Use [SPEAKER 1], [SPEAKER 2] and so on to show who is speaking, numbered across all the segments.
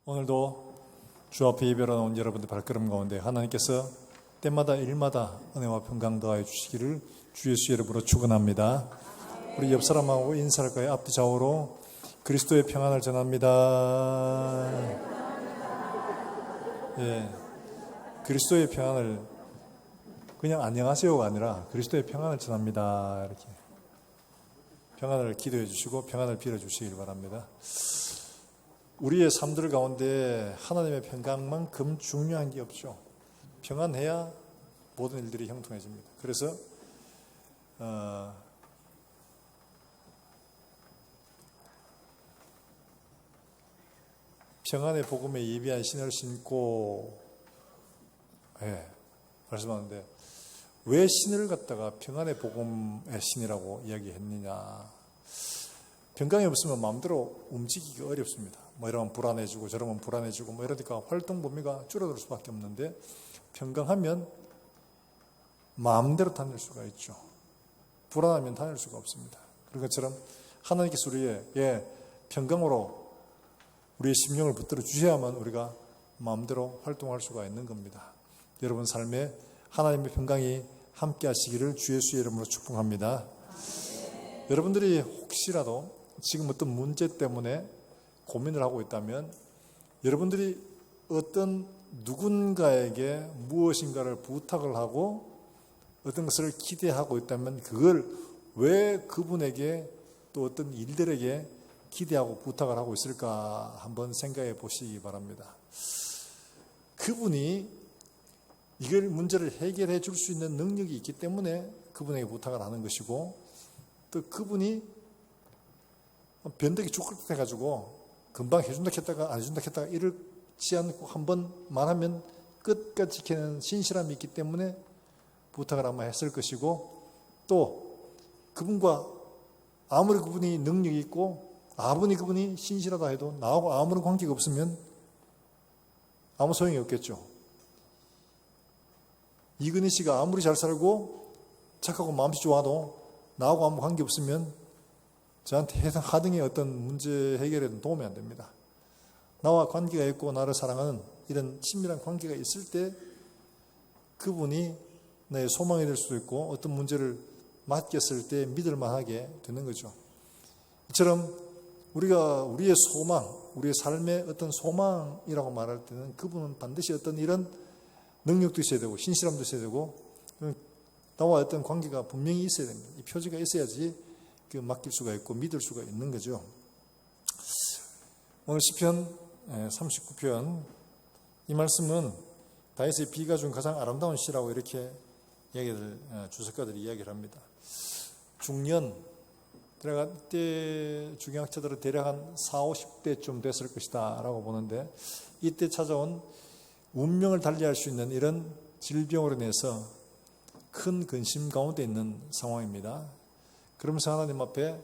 [SPEAKER 1] 오늘도 주 앞에 예배로 나온 여러분들 발걸음 가운데 하나님께서 때마다 일마다 은혜와 평강 더하여 주시기를 주 예수 이름으로 축원합니다. 우리 옆 사람하고 인사할까요? 앞뒤 좌우로 그리스도의 평안을 전합니다. 예, 그리스도의 평안을 그냥 안녕하세요가 아니라 그리스도의 평안을 전합니다. 이렇게 평안을 기도해 주시고 평안을 빌어 주시길 바랍니다. 우리의 삶들 가운데 하나님의 평강만큼 중요한 게 없죠. 평안해야 모든 일들이 형통해집니다. 그래서 평안의 복음에 예비한 신을 신고 말씀하는데 왜 신을 갖다가 평안의 복음의 신이라고 이야기했느냐. 평강이 없으면 마음대로 움직이기 어렵습니다. 뭐 이러면 불안해지고 저러면 불안해지고 뭐 이러니까 활동 범위가 줄어들 수밖에 없는데 평강하면 마음대로 다닐 수가 있죠. 불안하면 다닐 수가 없습니다. 그런 것처럼 하나님께서 우리의 평강으로 우리의 심령을 붙들어 주셔야만 우리가 마음대로 활동할 수가 있는 겁니다. 여러분 삶에 하나님의 평강이 함께 하시기를 주 예수의 이름으로 축복합니다. 여러분들이 혹시라도 지금 어떤 문제 때문에 고민을 하고 있다면 여러분들이 어떤 누군가에게 무엇인가를 부탁을 하고 어떤 것을 기대하고 있다면 그걸 왜 그분에게 또 어떤 일들에게 기대하고 부탁을 하고 있을까 한번 생각해 보시기 바랍니다. 그분이 이걸 문제를 해결해 줄 수 있는 능력이 있기 때문에 그분에게 부탁을 하는 것이고 또 그분이 변덕이 죽을 듯 해가지고 금방 해준다 했다가 안 해준다 했다가 이렇지 않고 한번 말하면 끝까지 지키는 신실함이 있기 때문에 부탁을 아마 했을 것이고 또 그분과 아무리 그분이 능력이 있고 아무리 그분이 신실하다 해도 나하고 아무런 관계가 없으면 아무 소용이 없겠죠. 이근희 씨가 아무리 잘 살고 착하고 마음씨 좋아도 나하고 아무 관계 없으면 저한테 하등의 어떤 문제 해결에는 도움이 안 됩니다. 나와 관계가 있고 나를 사랑하는 이런 친밀한 관계가 있을 때 그분이 나의 소망이 될 수도 있고 어떤 문제를 맡겼을 때 믿을 만하게 되는 거죠. 이처럼 우리가 우리의 소망, 우리의 삶의 어떤 소망이라고 말할 때는 그분은 반드시 어떤 이런 능력도 있어야 되고 신실함도 있어야 되고 나와 어떤 관계가 분명히 있어야 됩니다. 이 표지가 있어야지 맡길 수가 있고 믿을 수가 있는 거죠. 오늘 시편 39편 이 말씀은 다윗의 비가 준 가장 아름다운 시라고 이렇게 주석가들이 이야기를 합니다. 중년 그래가 이때 중형학자들은 대략 한 40, 50대쯤 됐을 것이다 라고 보는데 이때 찾아온 운명을 달리할 수 있는 이런 질병으로 인해서 큰 근심 가운데 있는 상황입니다. 그러면서 하나님 앞에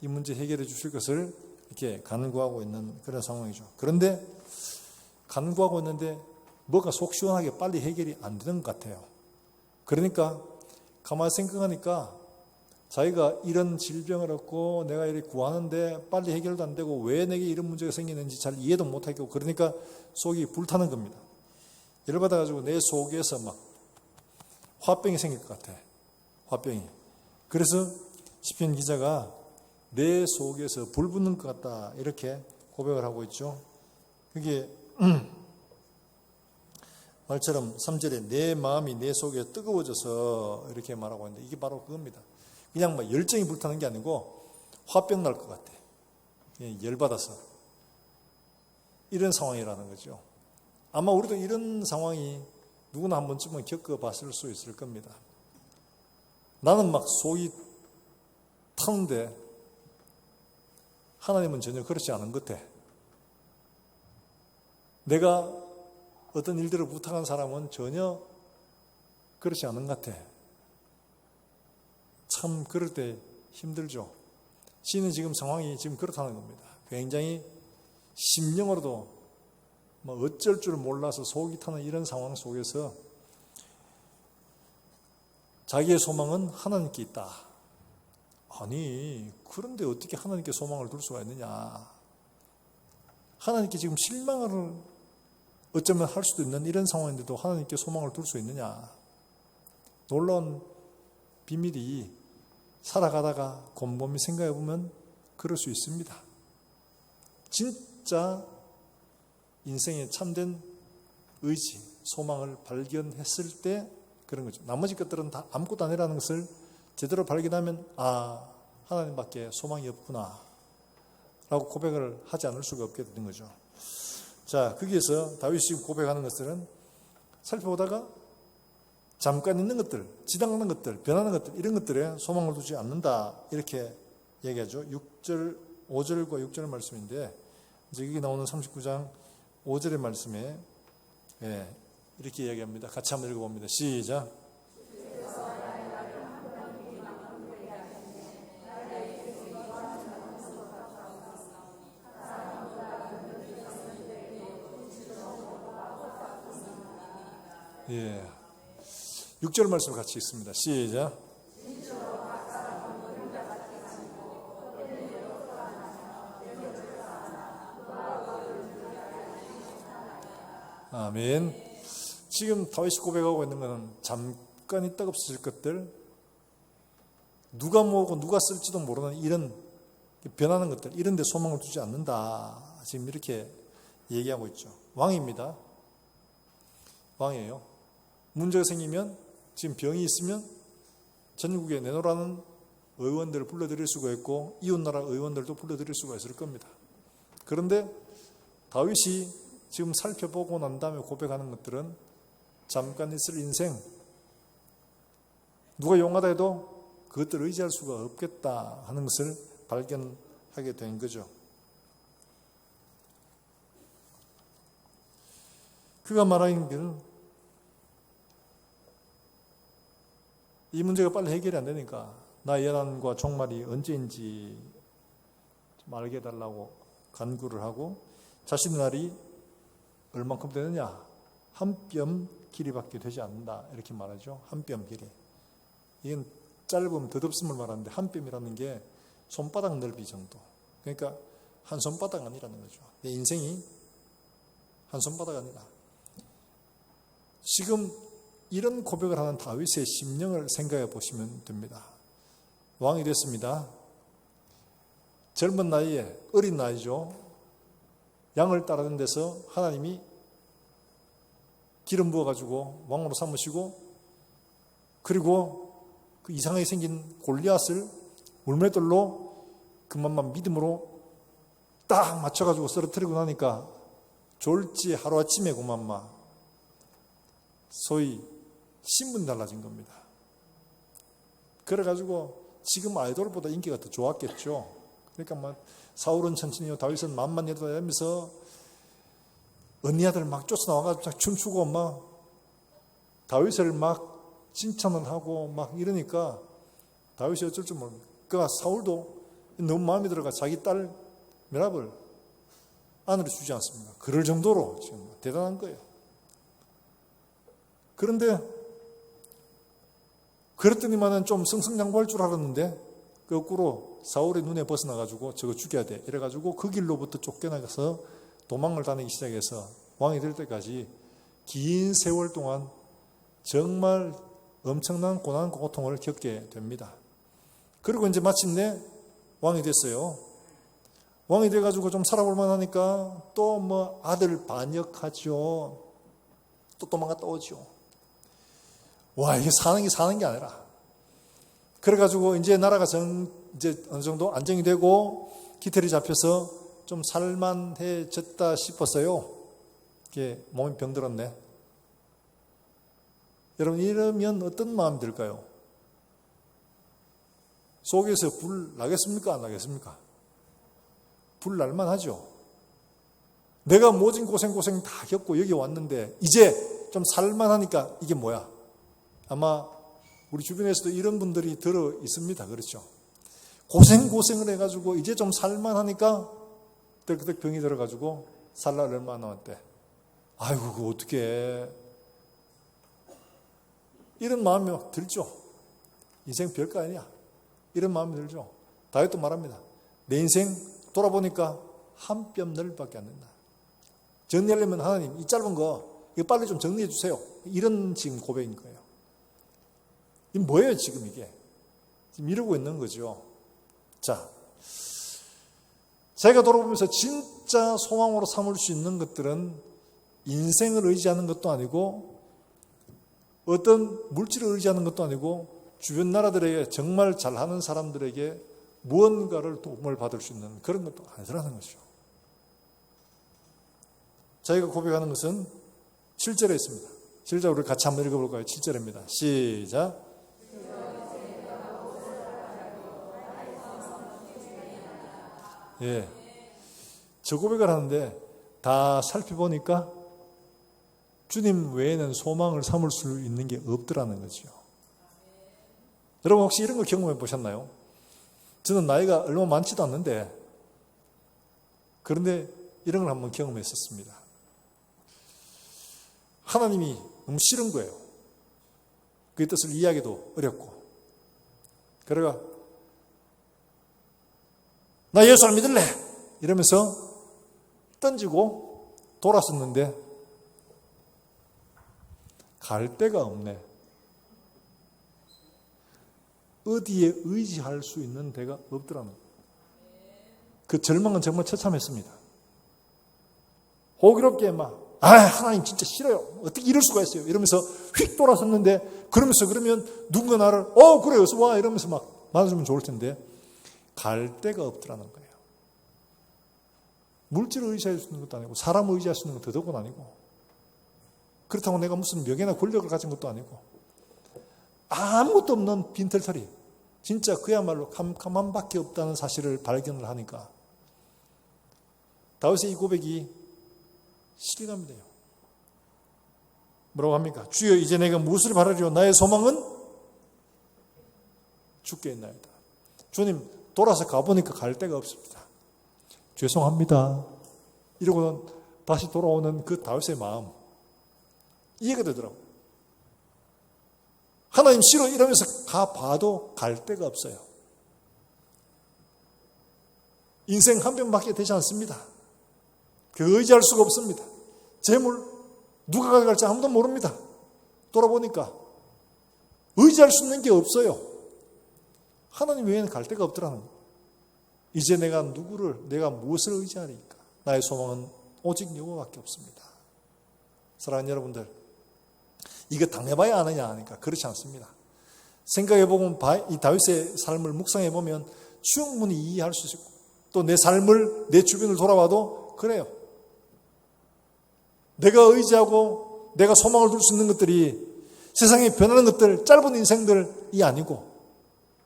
[SPEAKER 1] 이 문제 해결해 주실 것을 이렇게 간구하고 있는 그런 상황이죠. 그런데 간구하고 있는데 뭐가 속 시원하게 빨리 해결이 안 되는 것 같아요. 그러니까 가만히 생각하니까 자기가 이런 질병을 얻고 내가 이렇게 구하는데 빨리 해결도 안 되고 왜 내게 이런 문제가 생기는지 잘 이해도 못하겠고 그러니까 속이 불타는 겁니다. 열받아가지고 내 속에서 막 화병이 생길 것 같아. 화병이. 그래서 시편 기자가 내 속에서 불 붙는 것 같다 이렇게 고백을 하고 있죠. 그게 말처럼 3절에 내 마음이 내 속에 뜨거워져서 이렇게 말하고 있는데 이게 바로 그겁니다. 그냥 막 열정이 불타는 게 아니고 화병 날 것 같아. 열받아서 이런 상황이라는 거죠. 아마 우리도 이런 상황이 누구나 한 번쯤은 겪어봤을 수 있을 겁니다. 나는 막 속이 타는데 하나님은 전혀 그렇지 않은 것 같아. 내가 어떤 일들을 부탁한 사람은 전혀 그렇지 않은 것 같아. 참 그럴 때 힘들죠. 시인은 지금 상황이 지금 그렇다는 겁니다. 굉장히 심령으로도 뭐 어쩔 줄 몰라서 속이 타는 이런 상황 속에서 자기의 소망은 하나님께 있다. 아니 그런데 어떻게 하나님께 소망을 둘 수가 있느냐. 하나님께 지금 실망을 어쩌면 할 수도 있는 이런 상황인데도 하나님께 소망을 둘 수 있느냐. 놀라운 비밀이 살아가다가 곰곰이 생각해 보면 그럴 수 있습니다. 진짜 인생의 참된 의지, 소망을 발견했을 때 그런 거죠. 나머지 것들은 다 아무것도 아니라는 것을 제대로 발견하면 하나님밖에 소망이 없구나 라고 고백을 하지 않을 수가 없게 되는 거죠. 자, 거기에서 다윗이 지금 고백하는 것들은 살펴보다가 잠깐 있는 것들, 지나가는 것들, 변하는 것들, 이런 것들에 소망을 두지 않는다 이렇게 얘기하죠. 6절, 5절과 6절의 말씀인데 이제 여기 나오는 39장 5절의 말씀에 이렇게 이야기합니다. 같이 한번 읽어봅니다. 시작. 예. 6절 말씀 같이 읽습니다. 시작. 아멘. 지금 다윗이 고백하고 있는 것은 잠깐 있다가 없어질 것들, 누가 모으고 누가 쓸지도 모르는 이런 변하는 것들, 이런 데 소망을 두지 않는다. 지금 이렇게 얘기하고 있죠. 왕입니다. 왕이에요. 문제가 생기면, 지금 병이 있으면 전국에 내놓으라는 의원들을 불러들일 수가 있고 이웃나라 의원들도 불러들일 수가 있을 겁니다. 그런데 다윗이 지금 살펴보고 난 다음에 고백하는 것들은 잠깐 있을 인생, 누가 용하다 해도 그것들을 의지할 수가 없겠다 하는 것을 발견하게 된 거죠. 그가 말하는 길은 이 문제가 빨리 해결이 안 되니까 나의 연한과 종말이 언제인지 좀 알게 해달라고 간구를 하고 자신의 날이 얼만큼 되느냐? 한 뼘 길이밖에 되지 않는다 이렇게 말하죠. 한 뼘 길이. 이건 짧으면 덧없음을 말하는데 한 뼘이라는 게 손바닥 넓이 정도. 그러니까 한 손바닥 아니라는 거죠. 내 인생이 한 손바닥 아니라. 지금 이런 고백을 하는 다윗의 심령을 생각해 보시면 됩니다. 왕이 됐습니다. 젊은 나이에, 어린 나이죠. 양을 따르는 데서 하나님이 기름 부어가지고 왕으로 삼으시고, 그리고 그 이상하게 생긴 골리앗을 물맷돌로 그만만 믿음으로 딱 맞춰가지고 쓰러뜨리고 나니까 졸지 하루아침에 그만만 소위 신분이 달라진 겁니다. 그래가지고 지금 아이돌보다 인기가 더 좋았겠죠. 그러니까 막 사울은 천천히요, 다윗은 만만해도 하면서 언니 아들 막 쫓아나와가지고 춤추고 막 다윗을 막 칭찬을 하고 막 이러니까 다윗이 어쩔 줄 모르고, 그가 사울도 너무 마음에 들어가 자기 딸 메랍을 아내로 주지 않습니까? 그럴 정도로 지금 대단한 거예요. 그런데 그랬더니만은 좀 승승장구할 줄 알았는데 거꾸로 사울의 눈에 벗어나가지고 저거 죽여야 돼 이래가지고 그 길로부터 쫓겨나가서 도망을 다니기 시작해서 왕이 될 때까지 긴 세월 동안 정말 엄청난 고난 고통을 겪게 됩니다. 그리고 이제 마침내 왕이 됐어요. 왕이 돼가지고 좀 살아볼 만하니까 또 뭐 아들 반역하죠. 또 도망갔다 오죠. 와, 이게 사는 게 아니라. 그래가지고 이제 나라가 이제 어느 정도 안정이 되고 기틀이 잡혀서 좀 살만해졌다 싶었어요. 이게 몸이 병들었네. 여러분, 이러면 어떤 마음이 들까요? 속에서 불 나겠습니까? 안 나겠습니까? 불 날만 하죠. 내가 모진 고생 다 겪고 여기 왔는데 이제 좀 살만하니까 이게 뭐야? 아마 우리 주변에서도 이런 분들이 들어 있습니다. 그렇죠? 고생을 해가지고 이제 좀 살만하니까 덜덜 병이 들어가지고 살 날 얼마 남았대. 아이고, 그거 어떡해. 이런 마음이 들죠. 인생 별거 아니야. 이런 마음이 들죠. 다윗도 말합니다. 내 인생 돌아보니까 한 뼘 넓이밖에 안 된다. 정리하려면 하나님 이 짧은 거 이거 빨리 좀 정리해 주세요. 이런 지금 고백인 거예요. 이 뭐예요 지금 이게? 지금 이러고 있는 거죠. 자, 제가 돌아보면서 진짜 소망으로 삼을 수 있는 것들은 인생을 의지하는 것도 아니고 어떤 물질을 의지하는 것도 아니고 주변 나라들에게 정말 잘하는 사람들에게 무언가를 도움을 받을 수 있는 그런 것도 아니라는 거죠. 저희가 고백하는 것은 7절에 있습니다. 7절 우리 같이 한번 읽어볼까요? 7절입니다. 시작. 예, 저 고백을 하는데 다 살펴보니까 주님 외에는 소망을 삼을 수 있는 게 없더라는 거죠. 여러분 혹시 이런 거 경험해 보셨나요? 저는 나이가 얼마 많지도 않는데 그런데 이런 걸 한번 경험했었습니다. 하나님이 너무 싫은 거예요. 그 뜻을 이해하기도 어렵고. 그래가 나 예수를 믿을래 이러면서 던지고 돌았었는데 갈 데가 없네. 어디에 의지할 수 있는 데가 없더라는 거예요. 그 절망은 정말 처참했습니다. 호기롭게 하나님 진짜 싫어요. 어떻게 이럴 수가 있어요. 이러면서 휙 돌아섰는데 그러면 누군가 나를 그래 어서 와 이러면서 막 맞아주면 좋을 텐데 갈 데가 없더라는 거예요. 물질을 의지할 수 있는 것도 아니고 사람을 의지할 수 있는 것도 더더욱 아니고 그렇다고 내가 무슨 명예나 권력을 가진 것도 아니고 아무것도 없는 빈털터리 진짜 그야말로 캄캄함밖에 없다는 사실을 발견을 하니까 다윗의 이 고백이 실감이 돼요. 뭐라고 합니까? 주여 이제 내가 무엇을 바라리요? 나의 소망은 주께 있나이다. 주님 돌아서 가보니까 갈 데가 없습니다. 죄송합니다. 이러고는 다시 돌아오는 그 다윗의 마음 이해가 되더라고요. 하나님 싫어 이러면서 가봐도 갈 데가 없어요. 인생 한 병밖에 되지 않습니다. 그 의지할 수가 없습니다. 재물 누가 가져갈지 아무도 모릅니다. 돌아보니까 의지할 수 있는 게 없어요. 하나님 외에는 갈 데가 없더라는 거예요. 이제 내가 무엇을 의지하리까? 나의 소망은 오직 여호와밖에 없습니다. 사랑하는 여러분들, 이거 당해봐야 아느냐 하니까 그렇지 않습니다. 생각해보면 이 다윗의 삶을 묵상해보면 충분히 이해할 수 있고 또 내 삶을 내 주변을 돌아봐도 그래요. 내가 의지하고 내가 소망을 둘 수 있는 것들이 세상에 변하는 것들, 짧은 인생들이 아니고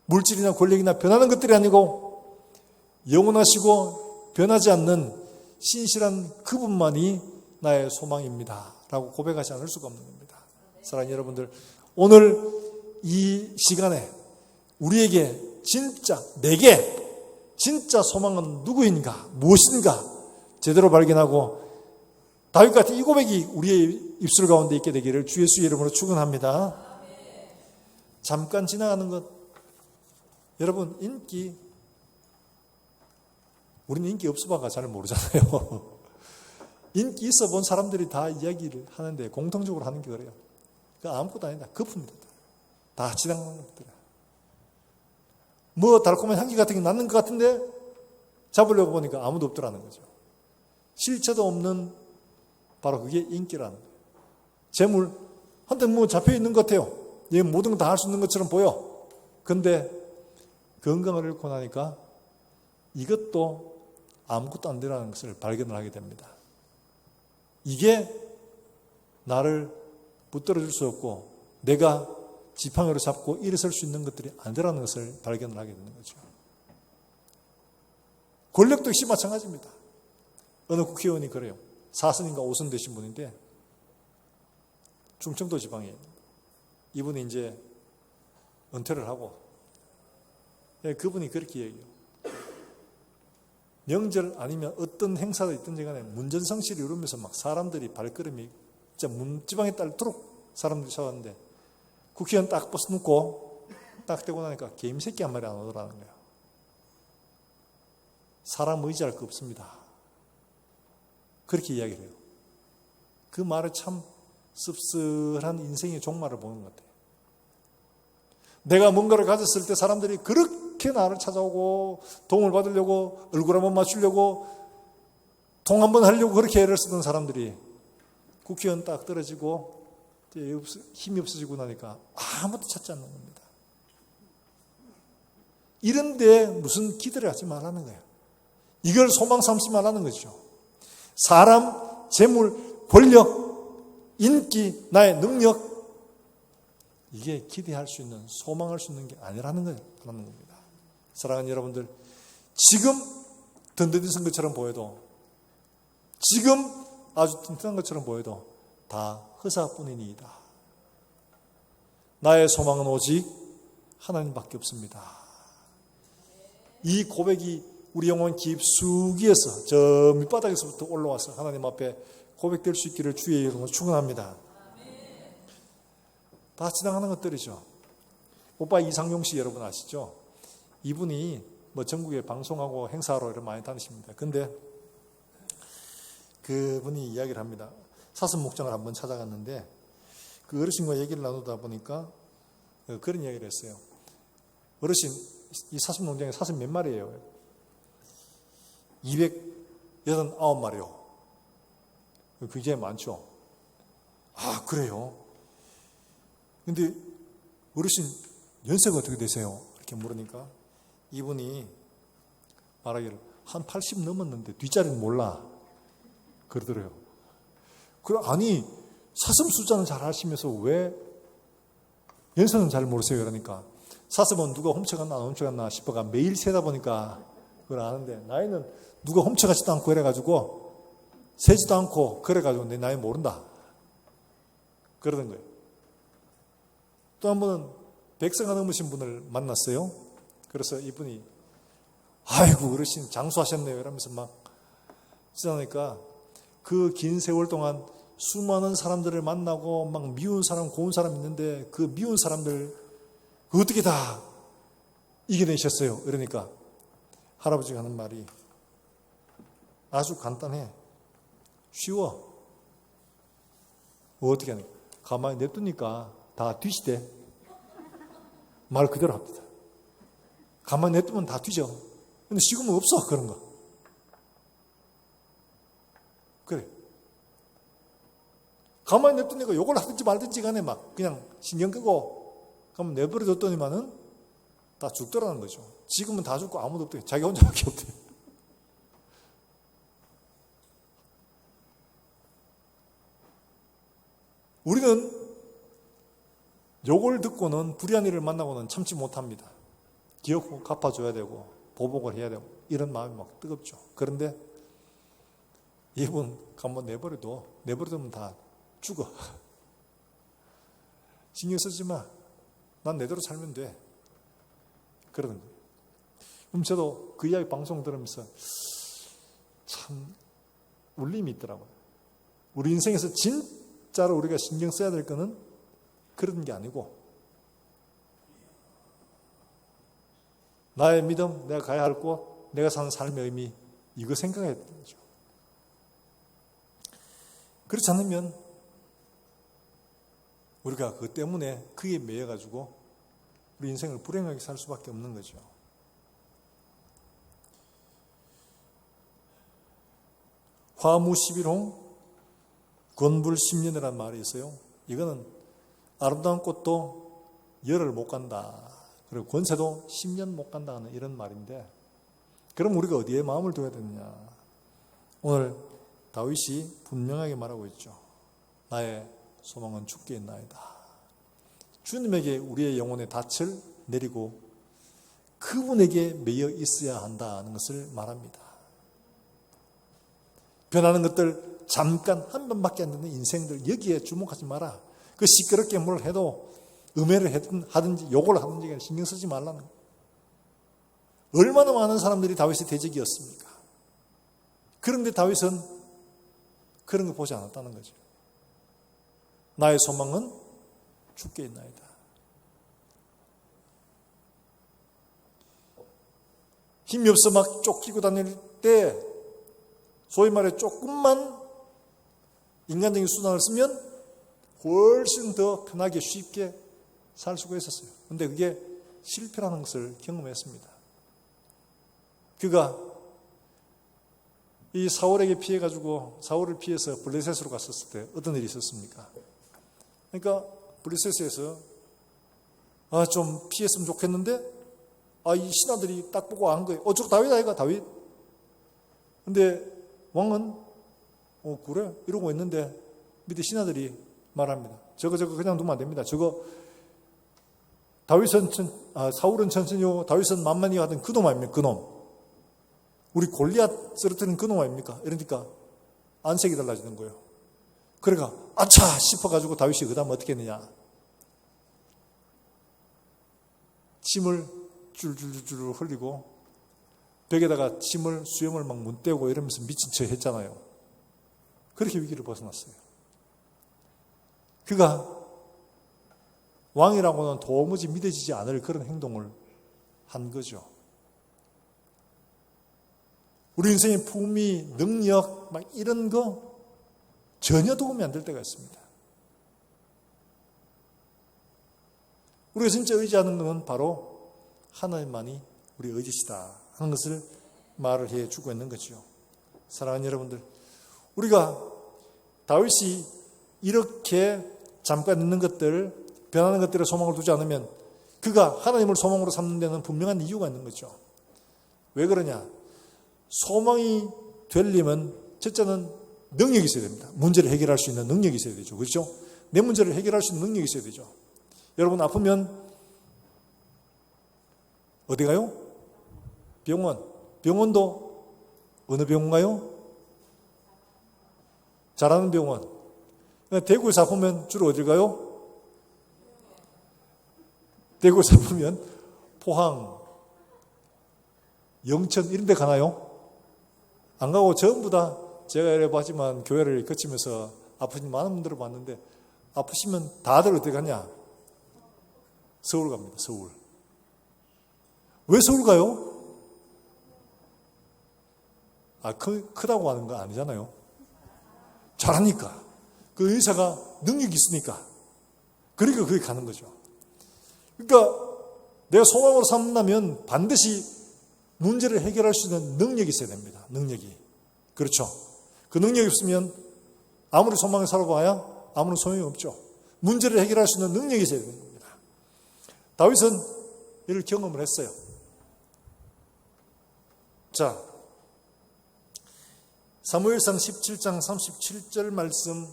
[SPEAKER 1] 물질이나 권력이나 변하는 것들이 아니고 영원하시고 변하지 않는 신실한 그분만이 나의 소망입니다. 라고 고백하지 않을 수가 없는 겁니다. 사랑하는 여러분들, 오늘 이 시간에 우리에게 내게 진짜 소망은 누구인가, 무엇인가 제대로 발견하고 다윗 같은 이 고백이 우리의 입술 가운데 있게 되기를 주 예수의 이름으로 축원합니다. 잠깐 지나가는 것, 여러분 우리는 인기 없어 봐가 잘 모르잖아요. 인기 있어 본 사람들이 다 이야기를 하는데 공통적으로 하는 게 그래요. 아무것도 아니다. 거품이다. 다 지나가는 것들. 달콤한 향기 같은 게 나는 것 같은데 잡으려고 보니까 아무도 없더라는 거죠. 실체도 없는 바로 그게 인기라는 거예요. 재물 한테 잡혀 있는 것 같아요. 얘 모든 거 다 할 수 있는 것처럼 보여. 근데 건강을 잃고 나니까 이것도 아무것도 안 되라는 것을 발견을 하게 됩니다. 이게 나를 붙들어 줄 수 없고 내가 지팡이로 잡고 일어설 수 있는 것들이 아니라는 것을 발견을 하게 되는 거죠. 권력도 역시 마찬가지입니다. 어느 국회의원이 그래요. 4선인가 5선 되신 분인데 충청도 지방에 이분이 이제 은퇴를 하고 그분이 그렇게 얘기해요. 명절 아니면 어떤 행사가 있든지 간에 문전성시를 이루면서 막 사람들이 발걸음이 진짜 문지방에 따르도록 사람들이 찾았는데 국회의원 딱 버스 눕고 딱 대고 나니까 개미새끼 한 마리 안 오더라는 거예요. 사람 의지할 거 없습니다. 그렇게 이야기를 해요. 그 말에 참 씁쓸한 인생의 종말을 보는 것 같아요. 내가 뭔가를 가졌을 때 사람들이 그렇게 나를 찾아오고 도움을 받으려고 얼굴 한번 맞추려고 통 한번 하려고 그렇게 애를 쓰던 사람들이 국회의원 딱 떨어지고 힘이 없어지고 나니까 아무도 찾지 않는 겁니다. 이런데 무슨 기대를 하지 말라는 거예요. 이걸 소망 삼지 말라는 거죠. 사람, 재물, 권력, 인기, 나의 능력, 이게 기대할 수 있는, 소망할 수 있는 게 아니라는 겁니다. 사랑하는 여러분들, 지금 든든해진 것처럼 보여도, 지금 아주 튼튼한 것처럼 보여도 다 허사뿐이니이다. 나의 소망은 오직 하나님밖에 없습니다. 이 고백이 우리 영혼 깊숙이에서 저 밑바닥에서부터 올라와서 하나님 앞에 고백될 수 있기를 주의 이름으로 축원합니다. 다 지나가는 것들이죠. 오빠 이상용 씨 여러분 아시죠? 이분이 전국에 방송하고 행사하러 이렇게 많이 다니십니다. 근데 그분이 이야기를 합니다. 사슴 목장을 한번 찾아갔는데 그 어르신과 얘기를 나누다 보니까 그런 이야기를 했어요. 어르신, 이 사슴 농장에 사슴 몇 마리예요? 289마리요. 굉장히 많죠. 아, 그래요? 근데 어르신 연세가 어떻게 되세요? 이렇게 물으니까 이분이 말하기를 한 80 넘었는데 뒷자리는 몰라. 그러더래요. 아니, 사슴 숫자는 잘 아시면서 왜 연세는 잘 모르세요? 그러니까 사슴은 누가 훔쳐갔나 안 훔쳐갔나 싶어가 매일 세다 보니까 그걸 아는데 나이는 누가 훔쳐가지도 않고 그래가지고 세지도 않고 그래가지고 내 나이 모른다. 그러던 거예요. 또 한 번은 100세가 넘으신 분을 만났어요. 그래서 이분이 아이고 어르신 장수하셨네요 이러면서 막 쓰다니까 그 긴 세월 동안 수많은 사람들을 만나고 막 미운 사람 고운 사람 있는데 그 미운 사람들 어떻게 다 이겨내셨어요? 이러니까 할아버지가 하는 말이 아주 간단해. 쉬워. 어떻게 하니까 가만히 냅두니까 다 뒤지대. 말 그대로 합니다. 가만히 냅두면 다 뒤져. 근데 지금은 없어 그런 거. 그래. 가만히 냅두니까 욕을 하든지 말든지 간에 막 그냥 신경 끄고 그럼 내버려뒀더니만은 다 죽더라는 거죠. 지금은 다 죽고 아무도 없대요. 자기 혼자밖에 없대요. 우리는 욕을 듣고는 불의한 일을 만나고는 참지 못합니다. 기억 갚아줘야 되고 보복을 해야 되고 이런 마음이 막 뜨겁죠. 그런데 이분 한번 내버려두면 다 죽어. 신경 쓰지 마. 난 내대로 살면 돼. 그러는 거예요. 그럼 저도 그 이야기 방송 들으면서 참 울림이 있더라고요. 우리 인생에서 진짜로 우리가 신경 써야 될 거는 그런 게 아니고 나의 믿음, 내가 가야 할 곳, 내가 사는 삶의 의미 이거 생각해야 되는 거죠. 그렇지 않으면 우리가 그것 때문에 그에 매여가지고 우리 인생을 불행하게 살 수밖에 없는 거죠. 화무 11홍 권불 10년이라는 말이 있어요. 이거는 아름다운 꽃도 열을 못 간다. 그리고 권세도 10년 못 간다 하는 이런 말인데 그럼 우리가 어디에 마음을 둬야 되느냐. 오늘 다윗이 분명하게 말하고 있죠. 나의 소망은 주께 있나이다. 주님에게 우리의 영혼의 닻을 내리고 그분에게 매여 있어야 한다는 것을 말합니다. 변하는 것들 잠깐 한 번밖에 안 되는 인생들 여기에 주목하지 마라. 그 시끄럽게 뭘 해도 음해를 하든지 욕을 하든지 신경 쓰지 말라는 거예요. 얼마나 많은 사람들이 다윗의 대적이었습니까? 그런데 다윗은 그런 거 보지 않았다는 거죠. 나의 소망은 주께 있나이다. 힘이 없어 막 쫓기고 다닐 때 소위 말해 조금만 인간적인 수단을 쓰면 훨씬 더 편하게 쉽게 살 수가 있었어요. 그런데 그게 실패라는 것을 경험했습니다. 그가 이 사울에게 피해가지고 사울을 피해서 블레셋으로 갔었을 때 어떤 일이 있었습니까? 그러니까 블레셋에서 좀 피했으면 좋겠는데 이 신하들이 딱 보고 안 거예요. 저거 다윗 아이가 다윗. 근데 왕은 그래 이러고 있는데 밑에 신하들이 말합니다. 저거 그냥 두면 안 됩니다. 저거 사울은 천천히요 다윗은 만만히 하던 그놈 아닙니까? 그놈. 우리 골리앗 쓰러뜨린 그놈 아닙니까? 이러니까 안색이 달라지는 거예요. 그래가 아차 싶어가지고 다윗이 그 다음 어떻게 했느냐. 침을 줄줄줄 흘리고 벽에다가 침을 수염을 막 문대고 이러면서 미친 척 했잖아요. 그렇게 위기를 벗어났어요. 그가 왕이라고는 도무지 믿어지지 않을 그런 행동을 한 거죠. 우리 인생의 품위, 능력 막 이런 거 전혀 도움이 안 될 때가 있습니다. 우리가 진짜 의지하는 것은 바로 하나님만이 우리의 의지시다 하는 것을 말을 해주고 있는 거죠. 사랑하는 여러분들, 우리가 다윗이 이렇게 잠깐 있는 것들, 변하는 것들에 소망을 두지 않으면 그가 하나님을 소망으로 삼는 데는 분명한 이유가 있는 거죠. 왜 그러냐? 소망이 되려면 첫째는 능력이 있어야 됩니다. 문제를 해결할 수 있는 능력이 있어야 되죠. 그렇죠? 내 문제를 해결할 수 있는 능력이 있어야 되죠. 여러분 아프면 어디 가요? 병원. 병원도 어느 병원 가요? 잘하는 병원. 대구에서 아프면 주로 어딜 가요? 대구에서 아프면 포항, 영천 이런 데 가나요? 안 가고 전부 다 제가 이래 봤지만 교회를 거치면서 아프신 많은 분들을 봤는데 아프시면 다들 어디 가냐? 서울 갑니다. 서울. 왜 서울 가요? 크다고 하는 거 아니잖아요. 잘하니까. 그 의사가 능력이 있으니까. 그러니까 거기 가는 거죠. 그러니까 내가 소망으로 삼는다면 반드시 문제를 해결할 수 있는 능력이 있어야 됩니다. 능력이. 그렇죠. 그 능력이 없으면 아무리 소망을 살아봐야 아무런 소용이 없죠. 문제를 해결할 수 있는 능력이 있어야 되는 겁니다. 다윗은 이를 경험을 했어요. 자, 사무엘상 17장 37절 말씀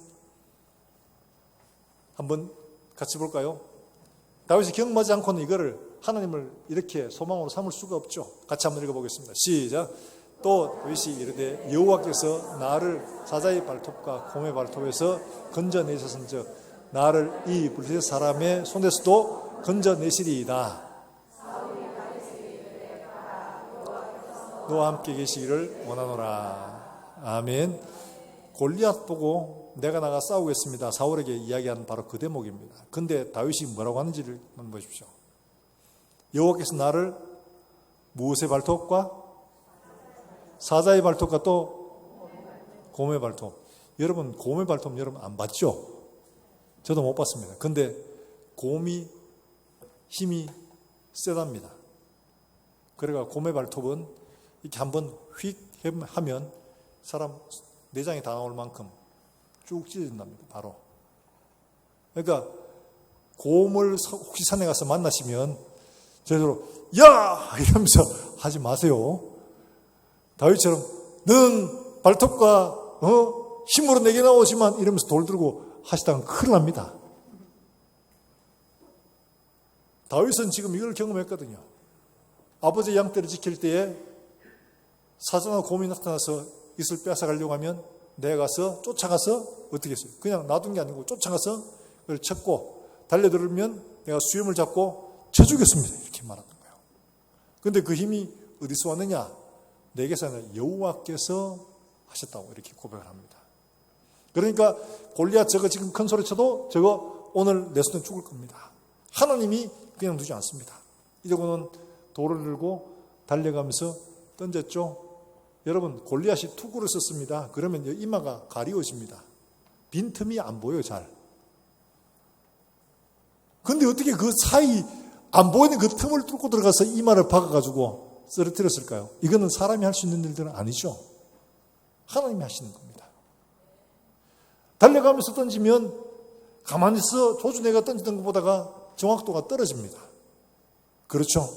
[SPEAKER 1] 한번 같이 볼까요? 다윗이 경험하지 않고는 이거를 하나님을 이렇게 소망으로 삼을 수가 없죠. 같이 한번 읽어보겠습니다. 시작. 또 다윗이 이르되 여호와께서 나를 사자의 발톱과 곰의 발톱에서 건져내셨은즉 나를 이 블레셋 사람의 손에서도 건져내시리이다. 너와 함께 계시기를 원하노라. 아멘. 골리앗 보고 내가 나가 싸우겠습니다. 사울에게 이야기한 바로 그 대목입니다. 근데 다윗이 뭐라고 하는지를 한번 보십시오. 여호와께서 나를 무엇의 발톱과 사자의 발톱과 또 곰의 발톱. 여러분 곰의 발톱 여러분 안 봤죠? 저도 못 봤습니다. 근데 곰이 힘이 세답니다. 그래가 곰의 발톱은 이렇게 한번 휙 하면 사람 내장이 다 나올 만큼 쭉 찢어진답니다. 바로. 그러니까 곰을 혹시 산에 가서 만나시면 저대로 야! 이러면서 하지 마세요. 다윗처럼 넌 발톱과 힘으로 내게 나오지만 이러면서 돌 들고 하시다가 큰일 납니다. 다윗은 지금 이걸 경험했거든요. 아버지 양떼를 지킬 때에 사자나 곰이 나타나서 이슬 빼앗아가려고 하면 내가 가서 쫓아가서 어떻게 했어요? 그냥 놔둔 게 아니고 쫓아가서 그걸 쳤고 달려들으면 내가 수염을 잡고 쳐주겠습니다. 이렇게 말하는 거예요. 그런데 그 힘이 어디서 왔느냐? 내게서 아니라 여호와께서 하셨다고 이렇게 고백을 합니다. 그러니까 골리앗 저거 지금 큰 소리 쳐도 저거 오늘 내 손에 죽을 겁니다. 하나님이 그냥 두지 않습니다. 이러고는 돌을 들고 달려가면서 던졌죠. 여러분 골리앗이 투구를 썼습니다. 그러면 이마가 가리워집니다. 빈틈이 안 보여요, 잘. 근데 어떻게 그 사이 안 보이는 그 틈을 뚫고 들어가서 이마를 박아가지고 쓰러뜨렸을까요? 이거는 사람이 할 수 있는 일들은 아니죠. 하나님이 하시는 겁니다. 달려가면서 던지면 가만히 있어 조준혜가 던지던 것보다가 정확도가 떨어집니다. 그렇죠?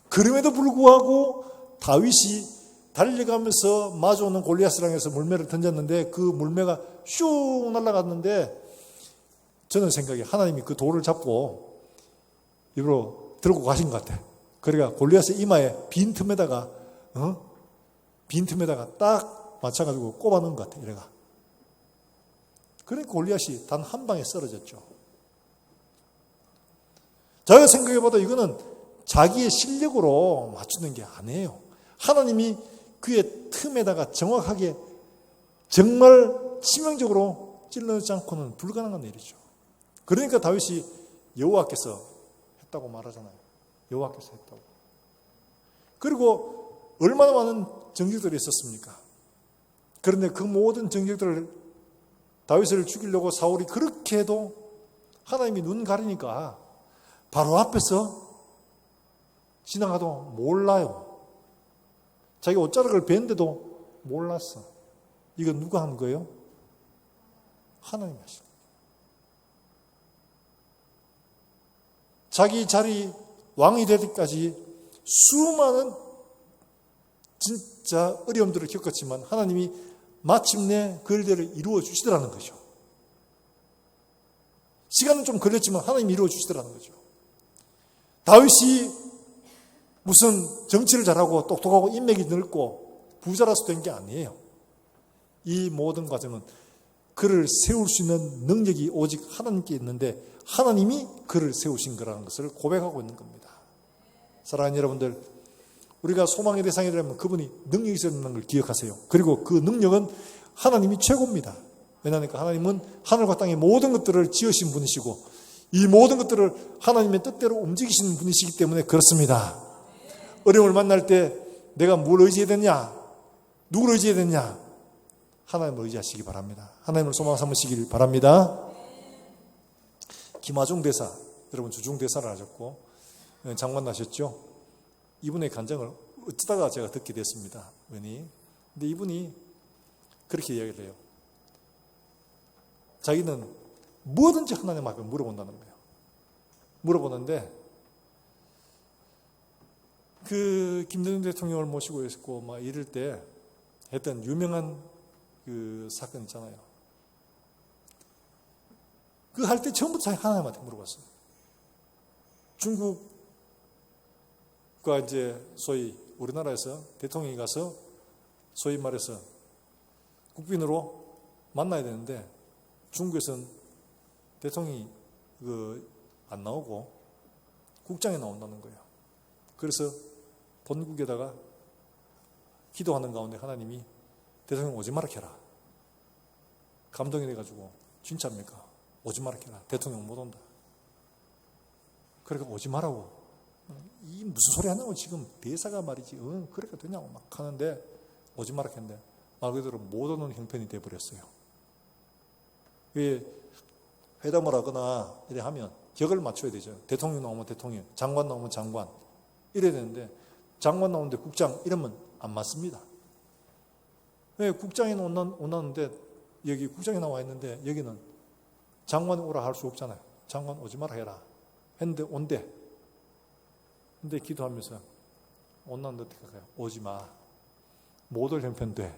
[SPEAKER 1] 그럼에도 불구하고 다윗이 달려가면서 마주오는 골리앗을 향해서 물매를 던졌는데 그 물매가 슉 날아갔는데 저는 생각에 하나님이 그 돌을 잡고 입으로 들고 가신 것 같아요. 그러니까 골리앗의 이마에 빈틈에다가 딱 맞춰가지고 꼽아놓은 것 같아요. 이래가. 그러니까 골리앗이 단 한 방에 쓰러졌죠. 제가 생각해봐도 이거는 자기의 실력으로 맞추는 게 아니에요. 하나님이 그의 틈에다가 정확하게 정말 치명적으로 찔러넣지 않고는 불가능한 일이죠. 그러니까 다윗이 여호와께서 했다고 말하잖아요. 여호와께서 했다고. 그리고 얼마나 많은 정적들이 있었습니까? 그런데 그 모든 정적들을 다윗을 죽이려고 사울이 그렇게 해도 하나님이 눈 가리니까 바로 앞에서 지나가도 몰라요. 자기 옷자락을 벤데도 몰랐어. 이거 누가 한 거예요? 하나님이 하신 거예요. 자기 자리 왕이 되기까지 수많은 진짜 어려움들을 겪었지만 하나님이 마침내 그 일들을 이루어 주시더라는 거죠. 시간은 좀 걸렸지만 하나님이 이루어 주시더라는 거죠. 다윗이 무슨 정치를 잘하고 똑똑하고 인맥이 넓고 부자라서 된 게 아니에요. 이 모든 과정은 그를 세울 수 있는 능력이 오직 하나님께 있는데 하나님이 그를 세우신 거라는 것을 고백하고 있는 겁니다. 사랑하는 여러분들, 우리가 소망의 대상이 되려면 그분이 능력이 있는 걸 기억하세요. 그리고 그 능력은 하나님이 최고입니다. 왜냐하니까 하나님은 하늘과 땅의 모든 것들을 지으신 분이시고 이 모든 것들을 하나님의 뜻대로 움직이시는 분이시기 때문에 그렇습니다. 어려움을 만날 때 내가 뭘 의지해야 되냐? 누구를 의지해야 되냐? 하나님을 의지하시기 바랍니다. 하나님을 소망 삼으시길 바랍니다. 김하중 대사, 여러분 주중 대사를 하셨고 장관 나셨죠? 이분의 간증을 어쩌다가 제가 듣게 됐습니다. 근데 이분이 그렇게 이야기를 해요. 자기는 뭐든지 하나님 앞에 물어본다는 거예요. 물어보는데 그 김대중 대통령을 모시고 있고 막 이럴 때 했던 유명한 그 사건 있잖아요. 그 할 때 처음부터 자기 하나님한테 물어봤어요. 중국과 이제 소위 우리나라에서 대통령이 가서 소위 말해서 국빈으로 만나야 되는데 중국에서는 대통령이 안 나오고 국장이 나온다는 거예요. 그래서 본국에다가 기도하는 가운데 하나님이 대통령 오지 마라 해라. 감동이 돼가지고 진짜입니까? 오지 마라 해라. 대통령 못 온다. 그러니까 오지 마라고. 이 무슨 소리 하냐고 지금 대사가 말이지. 그렇게 되냐고 막 하는데 오지 마라 했는데 말 그대로 못 오는 형편이 돼버렸어요. 왜 회담을 하거나 이래 하면 격을 맞춰야 되죠. 대통령 나오면 대통령, 장관 나오면 장관 이래야 되는데 장관 나오는데 국장 이러면 안 맞습니다. 왜 국장이 온다는데 여기 국장이 나와 있는데 여기는 장관이 오라 할 수 없잖아요. 장관 오지 마라 해라 했는데 온대. 근데 기도하면서 온다는데 어떻게 할까요? 오지 마. 못 올 형편 돼.